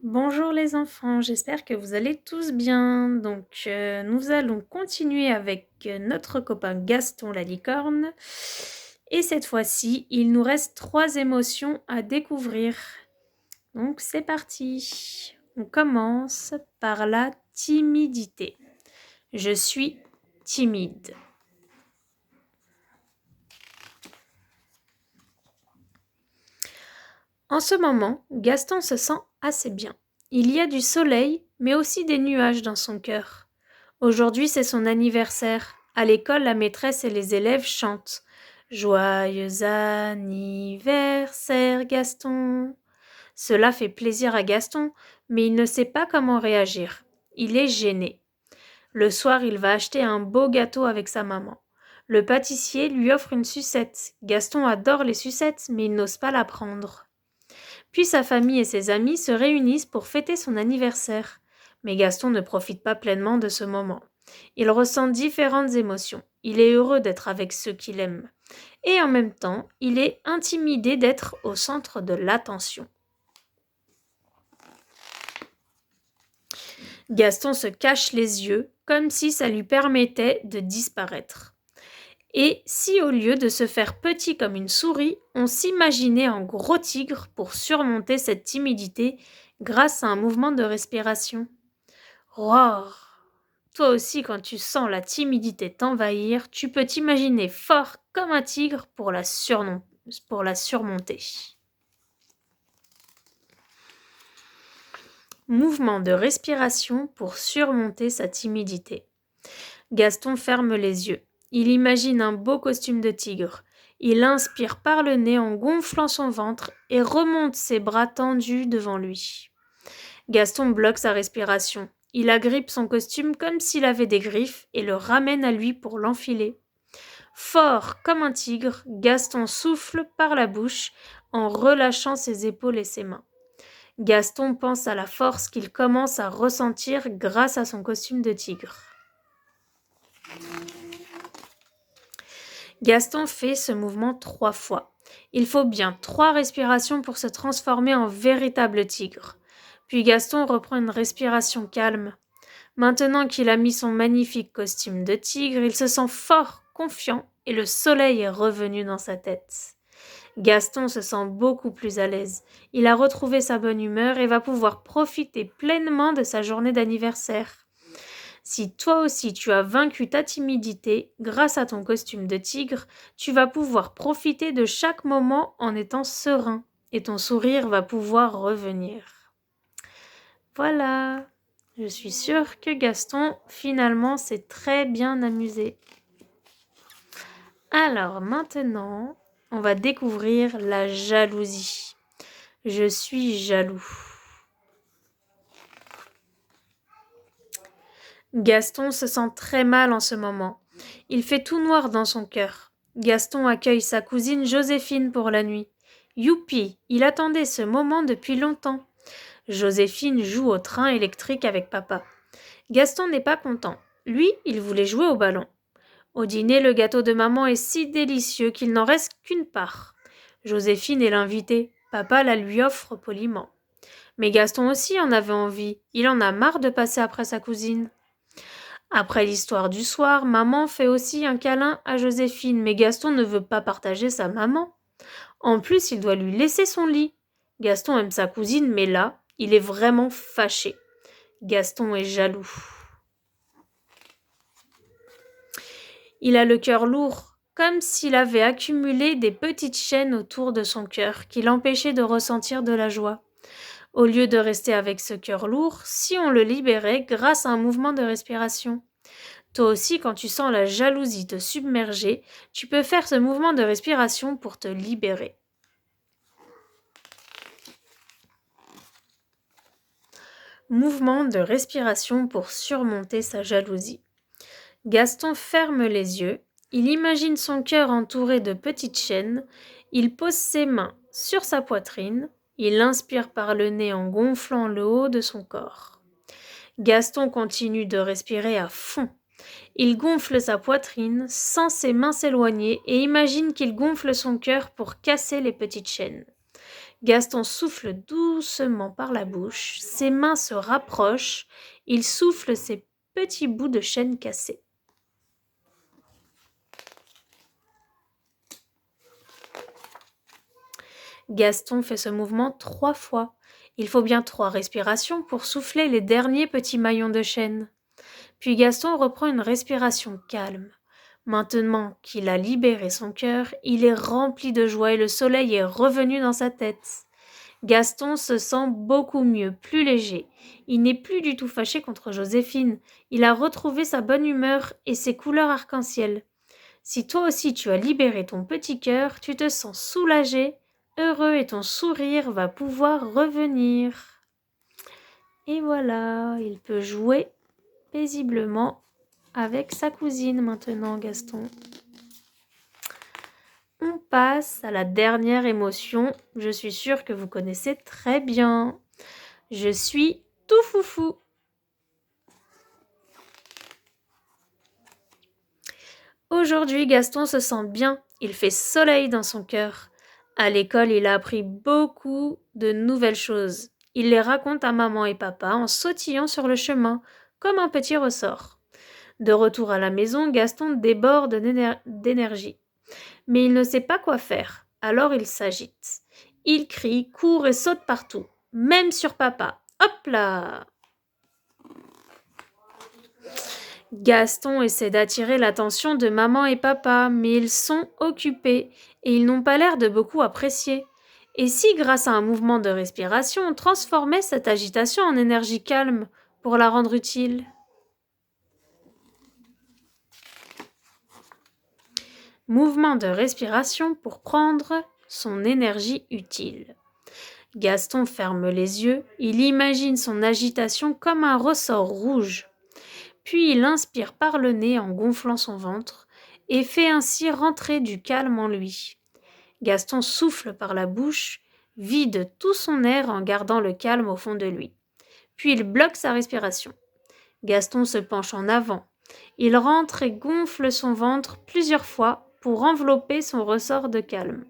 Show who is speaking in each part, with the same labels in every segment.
Speaker 1: Bonjour les enfants, j'espère que vous allez tous bien. Nous allons continuer avec notre copain Gaston la licorne. Et cette fois-ci, il nous reste 3 émotions à découvrir. Donc, c'est parti. On commence par la timidité. Je suis timide. En ce moment, Gaston se sent assez bien. Il y a du soleil, mais aussi des nuages dans son cœur. Aujourd'hui, c'est son anniversaire. À l'école, la maîtresse et les élèves chantent. Joyeux anniversaire, Gaston. Cela fait plaisir à Gaston, mais il ne sait pas comment réagir. Il est gêné. Le soir, il va acheter un beau gâteau avec sa maman. Le pâtissier lui offre une sucette. Gaston adore les sucettes, mais il n'ose pas la prendre. Puis sa famille et ses amis se réunissent pour fêter son anniversaire. Mais Gaston ne profite pas pleinement de ce moment. Il ressent différentes émotions. Il est heureux d'être avec ceux qu'il aime. Et en même temps, il est intimidé d'être au centre de l'attention. Gaston se cache les yeux, comme si ça lui permettait de disparaître. Et si au lieu de se faire petit comme une souris, on s'imaginait en gros tigre pour surmonter cette timidité grâce à un mouvement de respiration. Roar. Toi aussi, quand tu sens la timidité t'envahir, tu peux t'imaginer fort comme un tigre pour la surmonter. Mouvement de respiration pour surmonter sa timidité. Gaston ferme les yeux. Il imagine un beau costume de tigre. Il inspire par le nez en gonflant son ventre et remonte ses bras tendus devant lui. Gaston bloque sa respiration. Il agrippe son costume comme s'il avait des griffes et le ramène à lui pour l'enfiler. Fort comme un tigre, Gaston souffle par la bouche en relâchant ses épaules et ses mains. Gaston pense à la force qu'il commence à ressentir grâce à son costume de tigre. Gaston fait ce mouvement 3 fois. Il faut bien 3 respirations pour se transformer en véritable tigre. Puis Gaston reprend une respiration calme. Maintenant qu'il a mis son magnifique costume de tigre, il se sent fort, confiant, et le soleil est revenu dans sa tête. Gaston se sent beaucoup plus à l'aise. Il a retrouvé sa bonne humeur et va pouvoir profiter pleinement de sa journée d'anniversaire. Si toi aussi tu as vaincu ta timidité grâce à ton costume de tigre, tu vas pouvoir profiter de chaque moment en étant serein et ton sourire va pouvoir revenir. Voilà, je suis sûre que Gaston finalement s'est très bien amusé. Alors maintenant, on va découvrir la jalousie. Je suis jaloux. Gaston se sent très mal en ce moment. Il fait tout noir dans son cœur. Gaston accueille sa cousine Joséphine pour la nuit. Youpi, il attendait ce moment depuis longtemps. Joséphine joue au train électrique avec papa. Gaston n'est pas content. Lui, il voulait jouer au ballon. Au dîner, le gâteau de maman est si délicieux qu'il n'en reste qu'une part. Joséphine est l'invitée. Papa la lui offre poliment. Mais Gaston aussi en avait envie. Il en a marre de passer après sa cousine. Après l'histoire du soir, maman fait aussi un câlin à Joséphine, mais Gaston ne veut pas partager sa maman. En plus, il doit lui laisser son lit. Gaston aime sa cousine, mais là, il est vraiment fâché. Gaston est jaloux. Il a le cœur lourd, comme s'il avait accumulé des petites chaînes autour de son cœur qui l'empêchaient de ressentir de la joie. Au lieu de rester avec ce cœur lourd, si on le libérait grâce à un mouvement de respiration. Toi aussi, quand tu sens la jalousie te submerger, tu peux faire ce mouvement de respiration pour te libérer. Mouvement de respiration pour surmonter sa jalousie. Gaston ferme les yeux, il imagine son cœur entouré de petites chaînes, il pose ses mains sur sa poitrine, il inspire par le nez en gonflant le haut de son corps. Gaston continue de respirer à fond. Il gonfle sa poitrine, sent ses mains s'éloigner et imagine qu'il gonfle son cœur pour casser les petites chaînes. Gaston souffle doucement par la bouche, ses mains se rapprochent, il souffle ses petits bouts de chaîne cassés. Gaston fait ce mouvement 3 fois. Il faut bien 3 respirations pour souffler les derniers petits maillons de chaîne. Puis Gaston reprend une respiration calme. Maintenant qu'il a libéré son cœur, il est rempli de joie et le soleil est revenu dans sa tête. Gaston se sent beaucoup mieux, plus léger. Il n'est plus du tout fâché contre Joséphine. Il a retrouvé sa bonne humeur et ses couleurs arc-en-ciel. Si toi aussi tu as libéré ton petit cœur, tu te sens soulagé, heureux et ton sourire va pouvoir revenir. Et voilà, il peut jouer paisiblement avec sa cousine maintenant, Gaston. On passe à la dernière émotion. Je suis sûre que vous connaissez très bien. Je suis tout foufou. Aujourd'hui, Gaston se sent bien. Il fait soleil dans son cœur. À l'école, il a appris beaucoup de nouvelles choses. Il les raconte à maman et papa en sautillant sur le chemin, comme un petit ressort. De retour à la maison, Gaston déborde d'énergie. Mais il ne sait pas quoi faire, alors il s'agite. Il crie, court et saute partout, même sur papa. Hop là! Gaston essaie d'attirer l'attention de maman et papa, mais ils sont occupés et ils n'ont pas l'air de beaucoup apprécier. Et si, grâce à un mouvement de respiration, on transformait cette agitation en énergie calme pour la rendre utile? Mouvement de respiration pour prendre son énergie utile. Gaston ferme les yeux, il imagine son agitation comme un ressort rouge. Puis il inspire par le nez en gonflant son ventre et fait ainsi rentrer du calme en lui. Gaston souffle par la bouche, vide tout son air en gardant le calme au fond de lui. Puis il bloque sa respiration. Gaston se penche en avant. Il rentre et gonfle son ventre plusieurs fois pour envelopper son ressort de calme.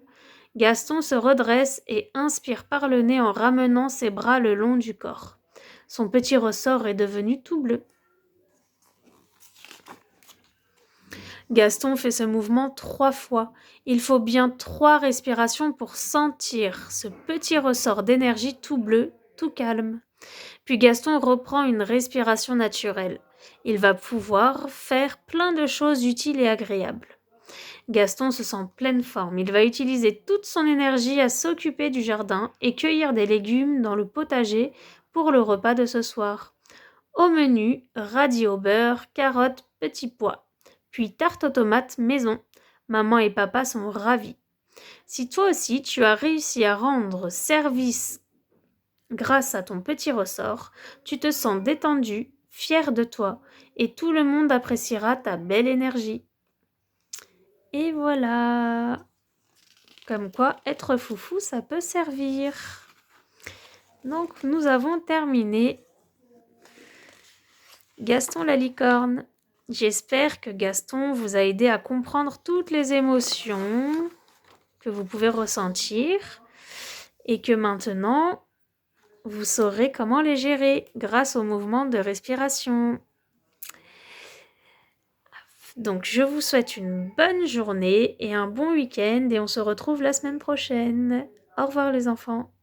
Speaker 1: Gaston se redresse et inspire par le nez en ramenant ses bras le long du corps. Son petit ressort est devenu tout bleu. Gaston fait ce mouvement 3 fois. Il faut bien 3 respirations pour sentir ce petit ressort d'énergie tout bleu, tout calme. Puis Gaston reprend une respiration naturelle. Il va pouvoir faire plein de choses utiles et agréables. Gaston se sent en pleine forme. Il va utiliser toute son énergie à s'occuper du jardin et cueillir des légumes dans le potager pour le repas de ce soir. Au menu, radis au beurre, carottes, petits pois. Puis tarte aux tomates maison. Maman et papa sont ravis. Si toi aussi tu as réussi à rendre service grâce à ton petit ressort, tu te sens détendu, fier de toi, et tout le monde appréciera ta belle énergie. Et voilà. Comme quoi, être foufou, ça peut servir. Donc, nous avons terminé Gaston la licorne. J'espère que Gaston vous a aidé à comprendre toutes les émotions que vous pouvez ressentir et que maintenant, vous saurez comment les gérer grâce au mouvement de respiration. Donc, je vous souhaite une bonne journée et un bon week-end et on se retrouve la semaine prochaine. Au revoir les enfants.